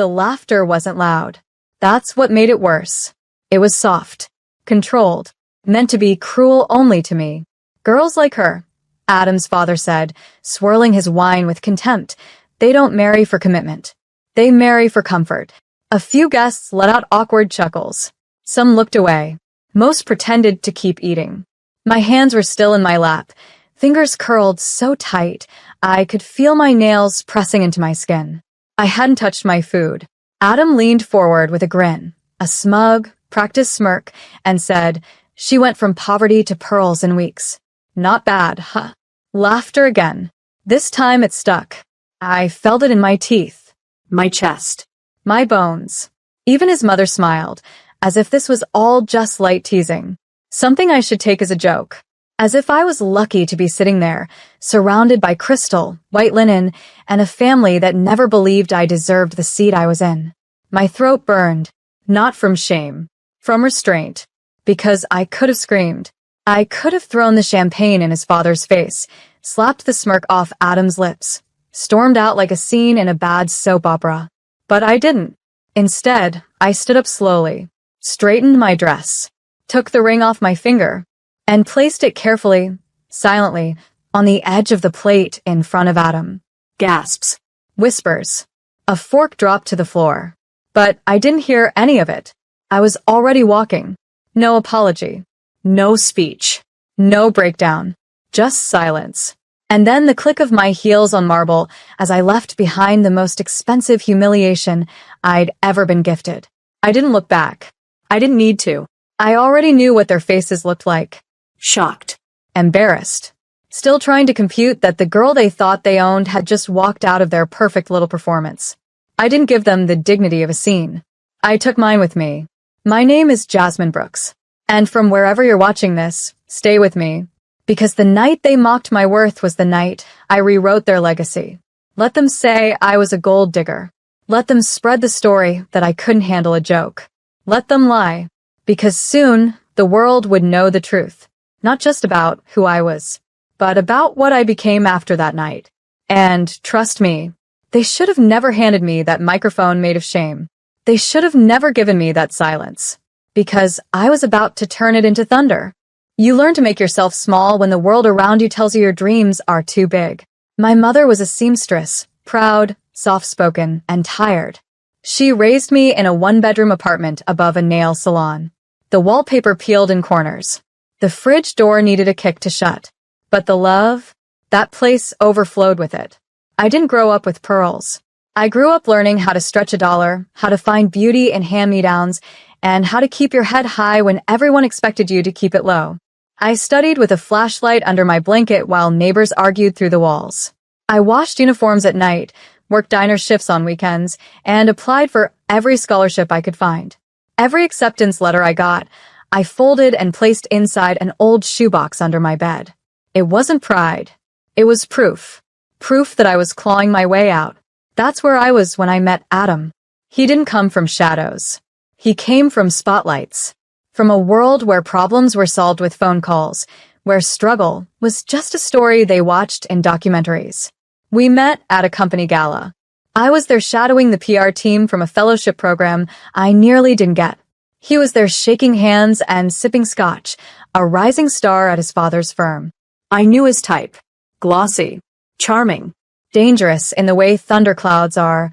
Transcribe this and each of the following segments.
The laughter wasn't loud. That's what made it worse. It was soft, controlled, meant to be cruel only to me. Girls like her, Adam's father said, swirling his wine with contempt, they don't marry for commitment. They marry for comfort. A few guests let out awkward chuckles. Some looked away. Most pretended to keep eating. My hands were still in my lap, fingers curled so tight I could feel my nails pressing into my skin. I hadn't touched my food. Adam leaned forward with a grin, a smug, practiced smirk, and said, "She went from poverty to pearls in weeks. Not bad, huh?" Laughter again. This time it stuck. I felt it in my teeth, my chest, my bones. Even his mother smiled, as if this was all just light teasing. Something I should take as a joke. As if I was lucky to be sitting there, surrounded by crystal, white linen, and a family that never believed I deserved the seat I was in. My throat burned, not from shame, from restraint, because I could have screamed. I could have thrown the champagne in his father's face, slapped the smirk off Adam's lips, stormed out like a scene in a bad soap opera. But I didn't. Instead, I stood up slowly, straightened my dress, took the ring off my finger, and placed it carefully, silently, on the edge of the plate in front of Adam. Gasps. Whispers. A fork dropped to the floor. But I didn't hear any of it. I was already walking. No apology. No speech. No breakdown. Just silence. And then the click of my heels on marble as I left behind the most expensive humiliation I'd ever been gifted. I didn't look back. I didn't need to. I already knew what their faces looked like. Shocked. Embarrassed. Still trying to compute that the girl they thought they owned had just walked out of their perfect little performance. I didn't give them the dignity of a scene. I took mine with me. My name is Jasmine Brooks. And from wherever you're watching this, stay with me. Because the night they mocked my worth was the night I rewrote their legacy. Let them say I was a gold digger. Let them spread the story that I couldn't handle a joke. Let them lie. Because soon, the world would know the truth. Not just about who I was, but about what I became after that night. And trust me, they should have never handed me that microphone made of shame. They should have never given me that silence. Because I was about to turn it into thunder. You learn to make yourself small when the world around you tells you your dreams are too big. My mother was a seamstress, proud, soft-spoken, and tired. She raised me in a one-bedroom apartment above a nail salon. The wallpaper peeled in corners. The fridge door needed a kick to shut. But the love, that place overflowed with it. I didn't grow up with pearls. I grew up learning how to stretch a dollar, how to find beauty in hand-me-downs, and how to keep your head high when everyone expected you to keep it low. I studied with a flashlight under my blanket while neighbors argued through the walls. I washed uniforms at night, worked diner shifts on weekends, and applied for every scholarship I could find. Every acceptance letter I got, I folded and placed inside an old shoebox under my bed. It wasn't pride. It was proof. Proof that I was clawing my way out. That's where I was when I met Adam. He didn't come from shadows. He came from spotlights. From a world where problems were solved with phone calls, where struggle was just a story they watched in documentaries. We met at a company gala. I was there shadowing the PR team from a fellowship program I nearly didn't get. He was there shaking hands and sipping scotch, a rising star at his father's firm. I knew his type. Glossy, charming, dangerous in the way thunderclouds are,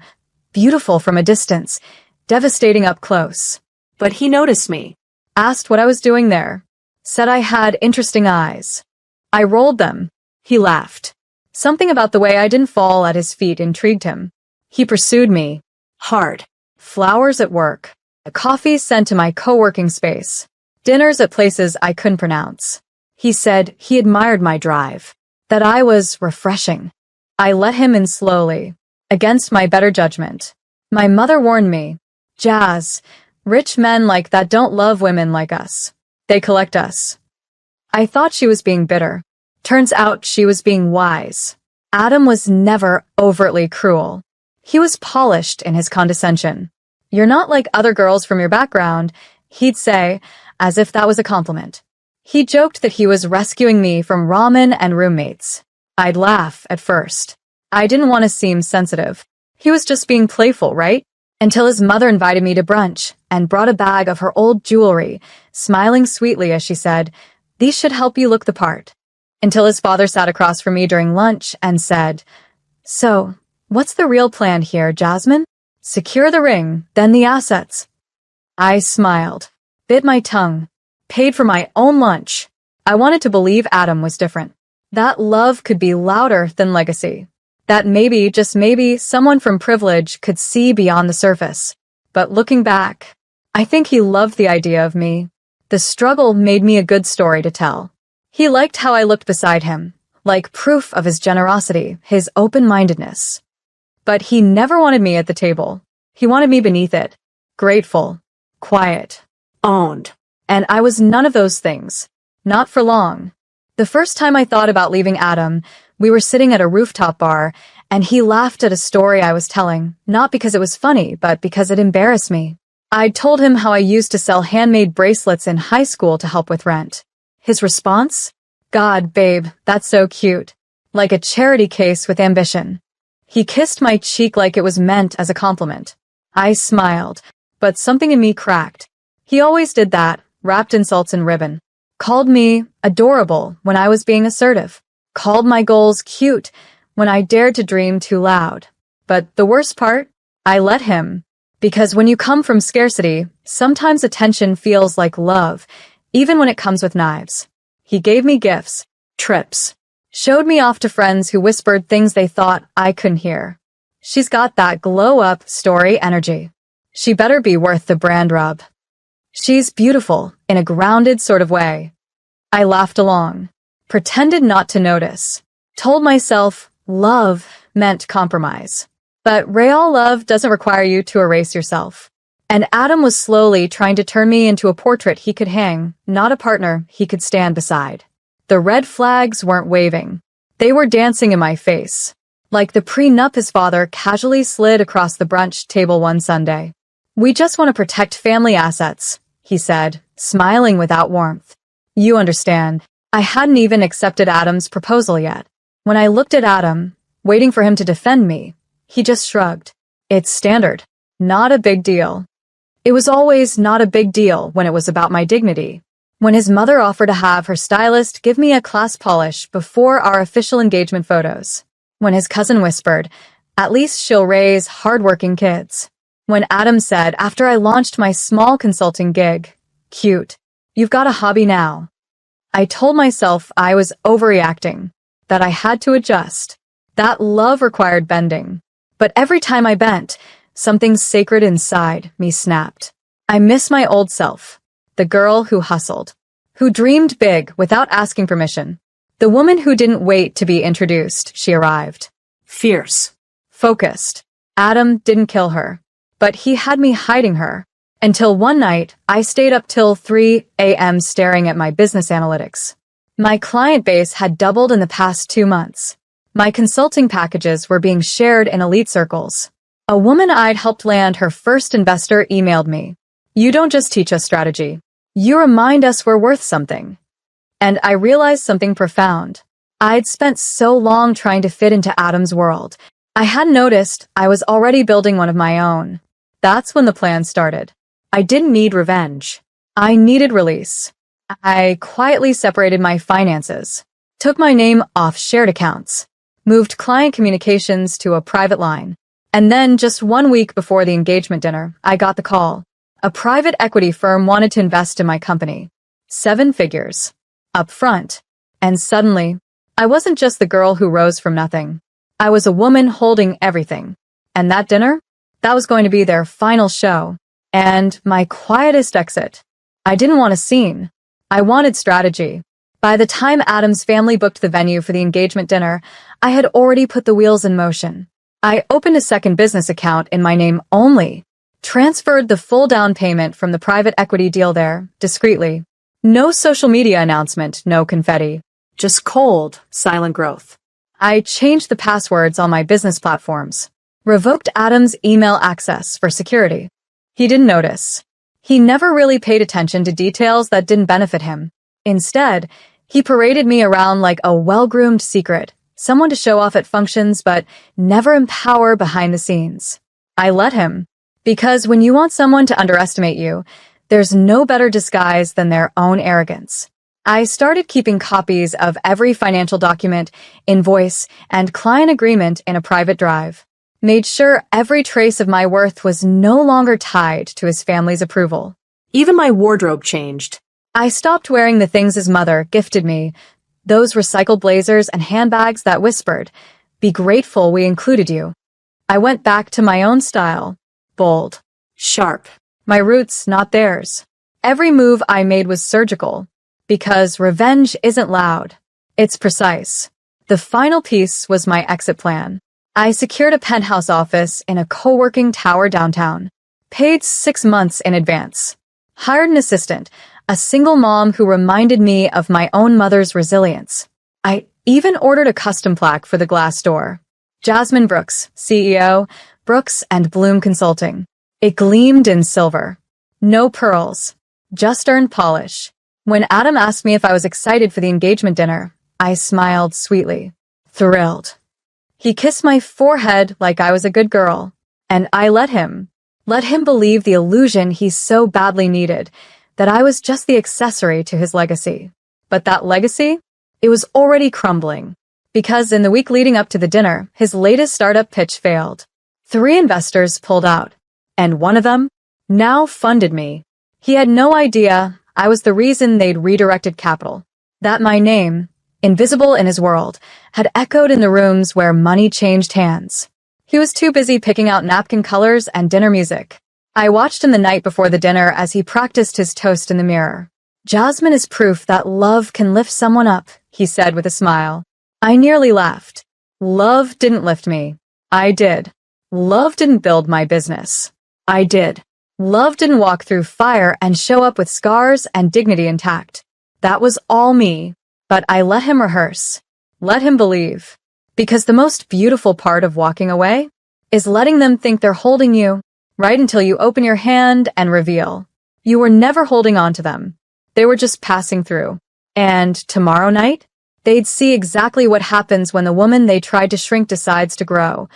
beautiful from a distance, devastating up close. But he noticed me, asked what I was doing there, said I had interesting eyes. I rolled them. He laughed. Something about the way I didn't fall at his feet intrigued him. He pursued me. Hard. Flowers at work. A coffee sent to my co-working space. Dinners at places I couldn't pronounce. He said he admired my drive. That I was refreshing. I let him in slowly, against my better judgment. My mother warned me, Jazz, rich men like that don't love women like us. They collect us. I thought she was being bitter. Turns out she was being wise. Adam was never overtly cruel. He was polished in his condescension. You're not like other girls from your background, he'd say, as if that was a compliment. He joked that he was rescuing me from ramen and roommates. I'd laugh at first. I didn't want to seem sensitive. He was just being playful, right? until his mother invited me to brunch and brought a bag of her old jewelry, smiling sweetly as she said, "These should help you look the part." Until his father sat across from me during lunch and said, "So, what's the real plan here, Jasmine? Secure the ring, then the assets." I smiled, bit my tongue, paid for my own lunch. I wanted to believe Adam was different. That love could be louder than legacy. That maybe, just maybe, someone from privilege could see beyond the surface. But looking back, I think he loved the idea of me. The struggle made me a good story to tell. He liked how I looked beside him, like proof of his generosity, his open-mindedness. But he never wanted me at the table. He wanted me beneath it, grateful, quiet, owned. And I was none of those things. Not for long. The first time I thought about leaving Adam, we were sitting at a rooftop bar, and he laughed at a story I was telling, not because it was funny, but because it embarrassed me. I'd told him how I used to sell handmade bracelets in high school to help with rent. His response? "God, babe, that's so cute." Like a charity case with ambition. He kissed my cheek like it was meant as a compliment. I smiled, but something in me cracked. He always did that, wrapped insults in ribbon. Called me adorable when I was being assertive. Called my goals cute when I dared to dream too loud. But the worst part? I let him. Because when you come from scarcity, sometimes attention feels like love, even when it comes with knives. He gave me gifts, trips, showed me off to friends who whispered things they thought I couldn't hear. She's got that glow-up story energy. She better be worth the brand rub. She's beautiful in a grounded sort of way. I laughed along, pretended not to notice, told myself love meant compromise. But real love doesn't require you to erase yourself. And Adam was slowly trying to turn me into a portrait he could hang, not a partner he could stand beside. The red flags weren't waving. They were dancing in my face. Like the prenup his father casually slid across the brunch table one Sunday. "We just want to protect family assets," he said, smiling without warmth. You understand, I hadn't even accepted Adam's proposal yet. When I looked at Adam, waiting for him to defend me, he just shrugged. It's standard. Not a big deal. It was always not a big deal when it was about my dignity. When his mother offered to have her stylist give me a class polish before our official engagement photos. When his cousin whispered, "At least she'll raise hardworking kids." When Adam said, after I launched my small consulting gig, "Cute, you've got a hobby now." I told myself I was overreacting, that I had to adjust, that love required bending. But every time I bent, something sacred inside me snapped. I miss my old self, the girl who hustled, who dreamed big without asking permission, the woman who didn't wait to be introduced. She arrived. Fierce. Focused. Adam didn't kill her, but he had me hiding her. Until one night, I stayed up till 3 a.m. staring at my business analytics. My client base had doubled in the past 2 months. My consulting packages were being shared in elite circles. A woman I'd helped land her first investor emailed me. "You don't just teach us strategy. You remind us we're worth something." And I realized something profound. I'd spent so long trying to fit into Adam's world. I hadn't noticed I was already building one of my own. That's when the plan started. I didn't need revenge. I needed release. I quietly separated my finances, took my name off shared accounts, moved client communications to a private line. And then, just 1 week before the engagement dinner, I got the call. A private equity firm wanted to invest in my company. 7 figures. Up front. And suddenly, I wasn't just the girl who rose from nothing. I was a woman holding everything. And that dinner? That was going to be their final show. And my quietest exit. I didn't want a scene. I wanted strategy. By the time Adam's family booked the venue for the engagement dinner, I had already put the wheels in motion. I opened a second business account in my name only, transferred the full down payment from the private equity deal there, discreetly. No social media announcement, no confetti. Just cold, silent growth. I changed the passwords on my business platforms, revoked Adam's email access for security. He didn't notice. He never really paid attention to details that didn't benefit him. Instead, he paraded me around like a well-groomed secret, someone to show off at functions but never empower behind the scenes. I let him, Because when you want someone to underestimate you, there's no better disguise than their own arrogance. I started keeping copies of every financial document, invoice, and client agreement in a private drive. Made sure every trace of my worth was no longer tied to his family's approval. Even my wardrobe changed. I stopped wearing the things his mother gifted me, those recycled blazers and handbags that whispered, "Be grateful we included you." I went back to my own style, bold, Sharp. my roots, not theirs. Every move I made was surgical, because revenge isn't loud, it's precise. The final piece was my exit plan. I secured a penthouse office in a co-working tower downtown, paid 6 months in advance, hired an assistant, a single mom who reminded me of my own mother's resilience. I even ordered a custom plaque for the glass door. Jasmine Brooks, CEO, Brooks and Bloom Consulting. It gleamed in silver. No pearls, just earned polish. When Adam asked me if I was excited for the engagement dinner, I smiled sweetly, thrilled. He kissed my forehead like I was a good girl, and I let him believe the illusion he so badly needed, that I was just the accessory to his legacy. But that legacy? It was already crumbling. Because in the week leading up to the dinner, his latest startup pitch failed. 3 investors pulled out, and one of them now funded me. He had no idea I was the reason they'd redirected capital. That my name, invisible in his world, had echoed in the rooms where money changed hands. He was too busy picking out napkin colors and dinner music. I watched him the night before the dinner as he practiced his toast in the mirror. "Jasmine is proof that love can lift someone up," he said with a smile. I nearly laughed. Love didn't lift me. I did. Love didn't build my business. I did. Love didn't walk through fire and show up with scars and dignity intact. That was all me. But I let him rehearse. Let him believe. Because the most beautiful part of walking away is letting them think they're holding you, right until you open your hand and reveal. You were never holding on to them. They were just passing through. And tomorrow night, they'd see exactly what happens when the woman they tried to shrink decides to grow,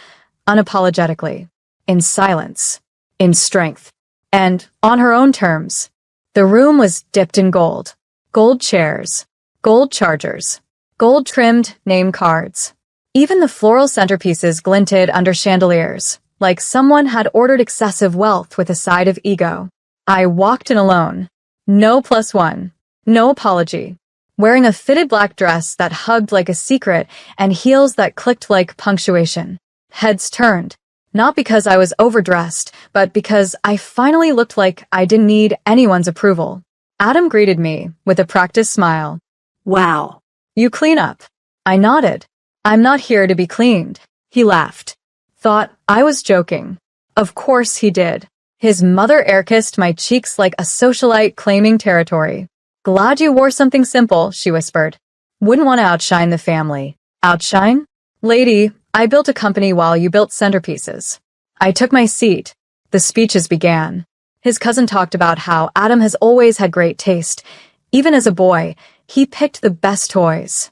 unapologetically, in silence, in strength, and on her own terms. The room was dipped in gold. Gold chairs, gold chargers, gold-trimmed name cards. Even the floral centerpieces glinted under chandeliers, like someone had ordered excessive wealth with a side of ego. I walked in alone. No +1. No apology. Wearing a fitted black dress that hugged like a secret and heels that clicked like punctuation. Heads turned. Not because I was overdressed, but because I finally looked like I didn't need anyone's approval. Adam greeted me with a practiced smile. Wow. "You clean up." I nodded. "I'm not here to be cleaned." He laughed. Thought I was joking. Of course he did. His mother air-kissed my cheeks like a socialite claiming territory. "Glad you wore something simple," she whispered. "Wouldn't want to outshine the family." Outshine? "Lady, I built a company while you built centerpieces." I took my seat. The speeches began. His cousin talked about how Adam has always had great taste. Even as a boy, he picked the best toys.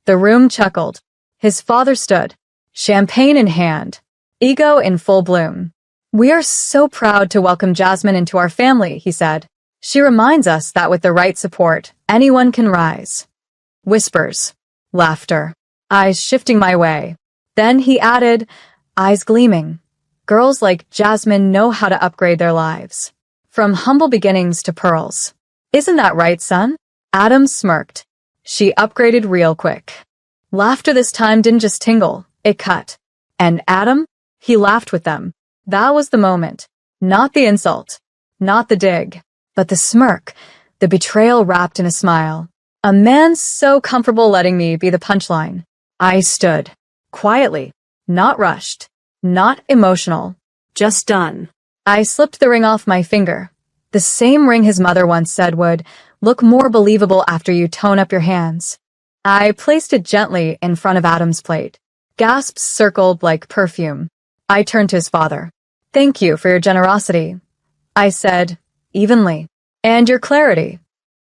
The room chuckled. His father stood, champagne in hand, ego in full bloom. "We are so proud to welcome Jasmine into our family," he said. "She reminds us that with the right support, anyone can rise." Whispers. Laughter. Eyes shifting my way. Then he added, eyes gleaming. "Girls like Jasmine know how to upgrade their lives. From humble beginnings to pearls. Isn't that right, son?" Adam smirked. "She upgraded real quick." Laughter this time didn't just tingle, it cut. And Adam? He laughed with them. That was the moment. Not the insult. Not the dig. But the smirk. The betrayal wrapped in a smile. A man so comfortable letting me be the punchline. I stood. Quietly. Not rushed. Not emotional. Just done. I slipped the ring off my finger. The same ring his mother once said would look more believable after you tone up your hands. I placed it gently in front of Adam's plate. Gasps circled like perfume. I turned to his father. "Thank you for your generosity," I said, evenly. "And your clarity."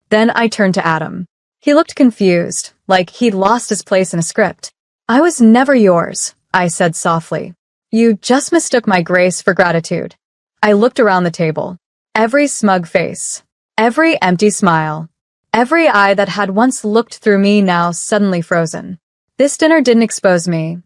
Then I turned to Adam. He looked confused, like he'd lost his place in a script. "I was never yours," I said softly. "You just mistook my grace for gratitude." I looked around the table. Every smug face. Every empty smile. Every eye that had once looked through me now suddenly frozen. This dinner didn't expose me,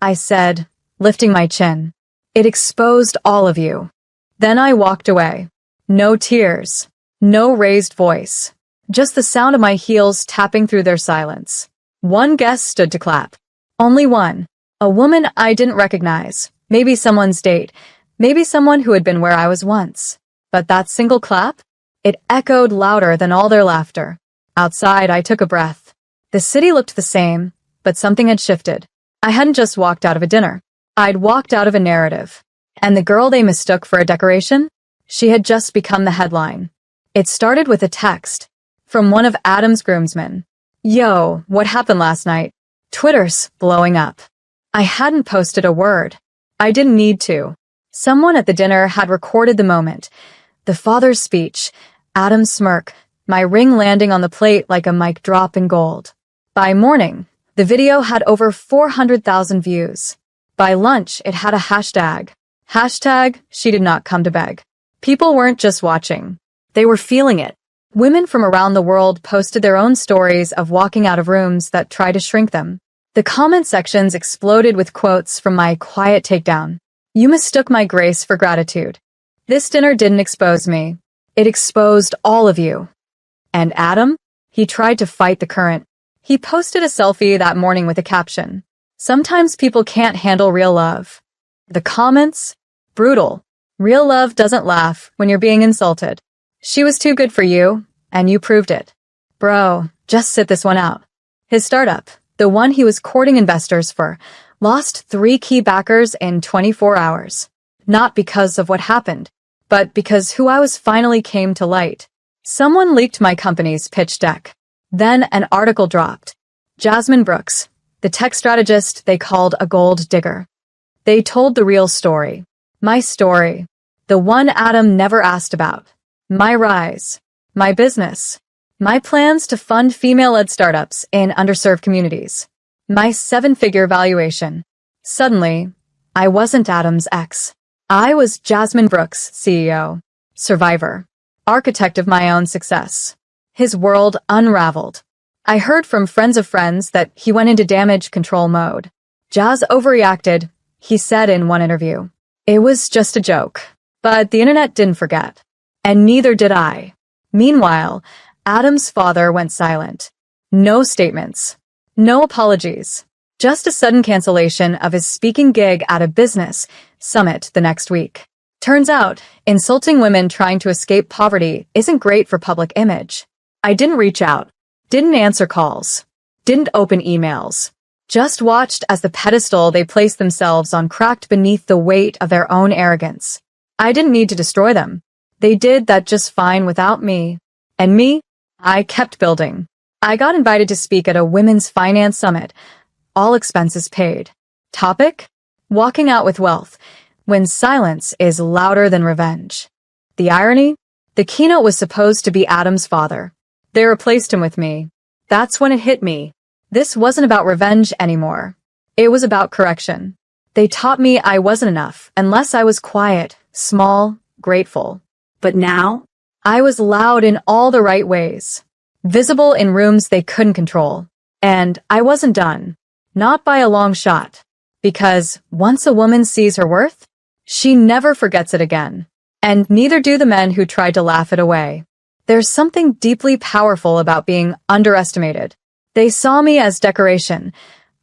I said, lifting my chin. It exposed all of you. Then I walked away. No tears. No raised voice. Just the sound of my heels tapping through their silence. One guest stood to clap. Only one. A woman I didn't recognize. Maybe someone's date. Maybe someone who had been where I was once. But that single clap? It echoed louder than all their laughter. Outside, I took a breath. The city looked the same, but something had shifted. I hadn't just walked out of a dinner. I'd walked out of a narrative. And the girl they mistook for a decoration? She had just become the headline. It started with a text from one of Adam's groomsmen. Yo, what happened last night? Twitter's blowing up. I hadn't posted a word. I didn't need to. Someone at the dinner had recorded the moment. The father's speech, Adam's smirk, my ring landing on the plate like a mic drop in gold. By morning, the video had over 400,000 views. By lunch, it had a hashtag. Hashtag, she did not come to beg. People weren't just watching. They were feeling it. Women from around the world posted their own stories of walking out of rooms that tried to shrink them. The comment sections exploded with quotes from my quiet takedown. You mistook my grace for gratitude. This dinner didn't expose me. It exposed all of you. And Adam? He tried to fight the current. He posted a selfie that morning with a caption. Sometimes people can't handle real love. The comments? Brutal. Real love doesn't laugh when you're being insulted. She was too good for you, and you proved it. Bro, just sit this one out. His startup, the one he was courting investors for, lost 3 key backers in 24 hours. Not because of what happened, but because who I was finally came to light. Someone leaked my company's pitch deck. Then an article dropped. Jasmine Brooks, the tech strategist they called a gold digger. They told the real story. My story. The one Adam never asked about. My rise. My business. My plans to fund female-led startups in underserved communities. My 7-figure valuation. Suddenly, I wasn't Adam's ex. I was Jasmine Brooks, CEO, survivor, architect of my own success. His world unraveled. I heard from friends of friends that he went into damage control mode. Jazz overreacted, he said in one interview. It was just a joke. But the internet didn't forget. And neither did I. Meanwhile, Adam's father went silent. No statements. No apologies. Just a sudden cancellation of his speaking gig at a business summit the next week. Turns out, insulting women trying to escape poverty isn't great for public image. I didn't reach out. Didn't answer calls. Didn't open emails. Just watched as the pedestal they placed themselves on cracked beneath the weight of their own arrogance. I didn't need to destroy them. They did that just fine without me. And me? I kept building. I got invited to speak at a women's finance summit. All expenses paid. Topic? Walking out with wealth, when silence is louder than revenge. The irony? The keynote was supposed to be Adam's father. They replaced him with me. That's when it hit me. This wasn't about revenge anymore. It was about correction. They taught me I wasn't enough unless I was quiet, small, grateful. But now, I was loud in all the right ways. Visible in rooms they couldn't control. And I wasn't done. Not by a long shot. Because once a woman sees her worth, she never forgets it again. And neither do the men who tried to laugh it away. There's something deeply powerful about being underestimated. They saw me as decoration,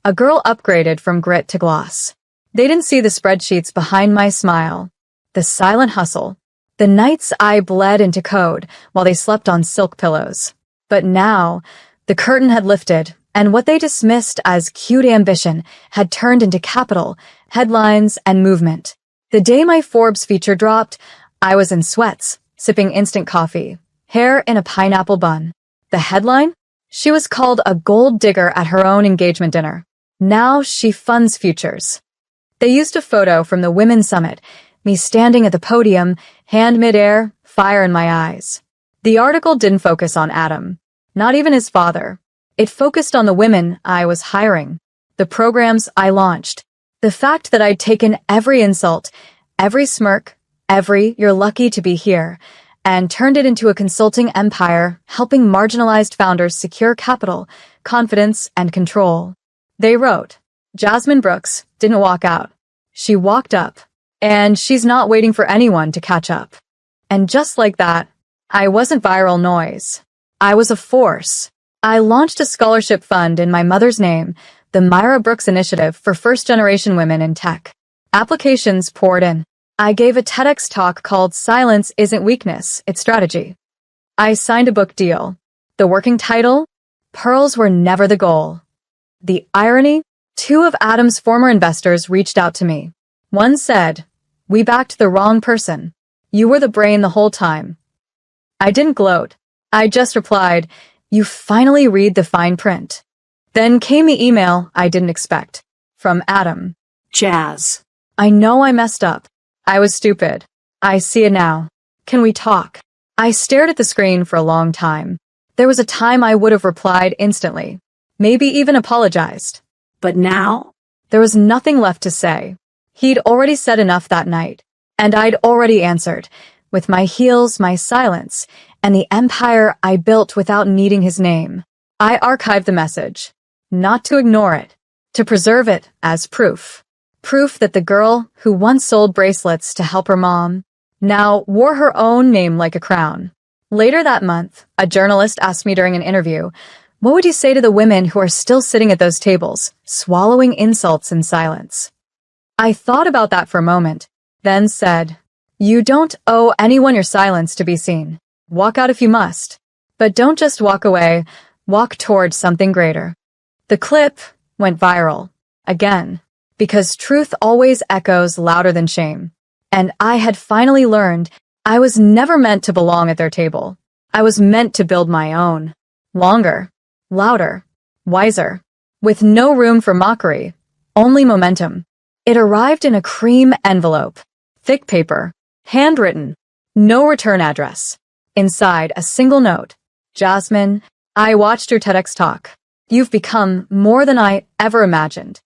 a girl upgraded from grit to gloss. They didn't see the spreadsheets behind my smile, the silent hustle, the nights I bled into code while they slept on silk pillows. But now, the curtain had lifted, and what they dismissed as cute ambition had turned into capital, headlines, and movement. The day my Forbes feature dropped, I was in sweats, sipping instant coffee, hair in a pineapple bun. The headline? She was called a gold digger at her own engagement dinner. Now she funds futures. They used a photo from the Women's Summit, me standing at the podium, hand midair, fire in my eyes. The article didn't focus on Adam, not even his father. It focused on the women I was hiring, the programs I launched, the fact that I'd taken every insult, every smirk, every "you're lucky to be here," and turned it into a consulting empire, helping marginalized founders secure capital, confidence, and control. They wrote, Jasmine Brooks didn't walk out. She walked up, and she's not waiting for anyone to catch up. And just like that, I wasn't viral noise. I was a force. I launched a scholarship fund in my mother's name, the Myra Brooks Initiative for First-Generation Women in Tech. Applications poured in. I gave a TEDx talk called Silence Isn't Weakness, It's Strategy. I signed a book deal. The working title? Pearls Were Never the Goal. The irony? 2 of Adam's former investors reached out to me. One said, "We backed the wrong person. You were the brain the whole time." I didn't gloat. I just replied, "You finally read the fine print." Then came the email I didn't expect. From Adam. Jazz. I know I messed up. I was stupid. I see it now. Can we talk? I stared at the screen for a long time. There was a time I would have replied instantly. Maybe even apologized. But now? There was nothing left to say. He'd already said enough that night. And I'd already answered. With my heels, my silence, and the empire I built without needing his name. I archived the message. Not to ignore it. To preserve it as proof. Proof that the girl who once sold bracelets to help her mom now wore her own name like a crown. Later that month, a journalist asked me during an interview, "What would you say to the women who are still sitting at those tables, swallowing insults in silence?" I thought about that for a moment, then said, "You don't owe anyone your silence to be seen. Walk out if you must. But don't just walk away, walk towards something greater." The clip went viral. Again. Because truth always echoes louder than shame. And I had finally learned I was never meant to belong at their table. I was meant to build my own. Longer, louder, wiser, with no room for mockery, only momentum. It arrived in a cream envelope, thick paper, handwritten, no return address. Inside, a single note. "Jasmine, I watched your TEDx talk. You've become more than I ever imagined.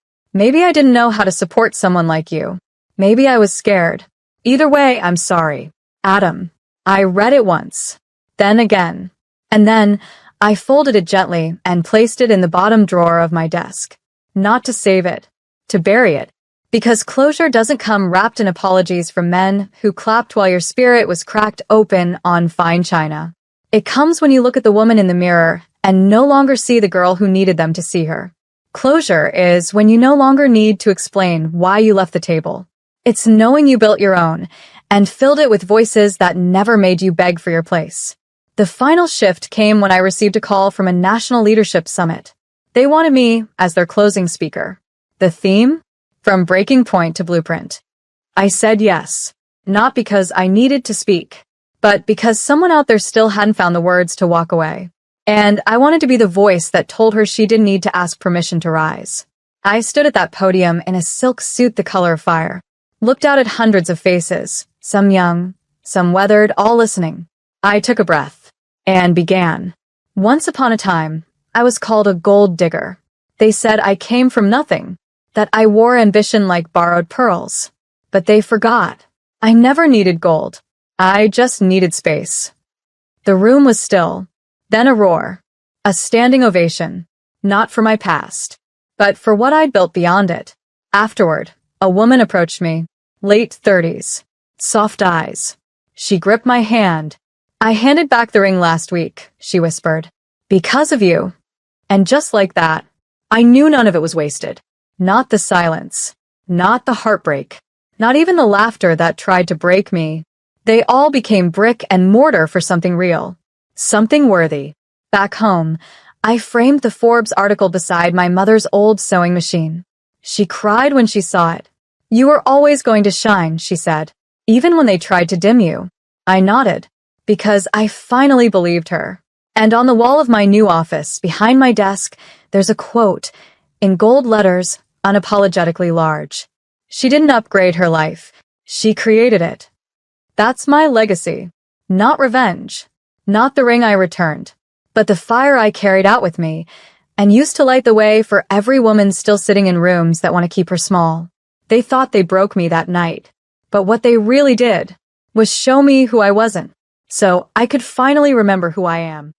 Maybe I didn't know how to support someone like you. Maybe I was scared. Either way, I'm sorry. Adam." I read it once, then again, and then I folded it gently and placed it in the bottom drawer of my desk. Not to save it, to bury it. Because closure doesn't come wrapped in apologies from men who clapped while your spirit was cracked open on fine china. It comes when you look at the woman in the mirror and no longer see the girl who needed them to see her. Closure is when you no longer need to explain why you left the table. It's knowing you built your own and filled it with voices that never made you beg for your place. The final shift came when I received a call from a national leadership summit. They wanted me as their closing speaker. The theme? From breaking point to blueprint. I said yes, not because I needed to speak, but because someone out there still hadn't found the words to walk away. And I wanted to be the voice that told her she didn't need to ask permission to rise. I stood at that podium in a silk suit the color of fire, looked out at hundreds of faces, some young, some weathered, all listening. I took a breath and began. Once upon a time, I was called a gold digger. They said I came from nothing, that I wore ambition like borrowed pearls. But they forgot. I never needed gold. I just needed space. The room was still. Then a roar. A standing ovation. Not for my past, but for what I'd built beyond it. Afterward, a woman approached me, late 30s. Soft eyes. She gripped my hand. "I handed back the ring last week," she whispered. "Because of you." And just like that, I knew none of it was wasted. Not the silence. Not the heartbreak. Not even the laughter that tried to break me. They all became brick and mortar for something real. Something worthy. Back home, I framed the Forbes article beside my mother's old sewing machine. She cried when she saw it. "You were always going to shine," she said, "even when they tried to dim you." I nodded, because I finally believed her. And on the wall of my new office, behind my desk, there's a quote, in gold letters, unapologetically large. She didn't upgrade her life. She created it. That's my legacy. Not revenge. Not the ring I returned, but the fire I carried out with me and used to light the way for every woman still sitting in rooms that want to keep her small. They thought they broke me that night, but what they really did was show me who I wasn't, so I could finally remember who I am.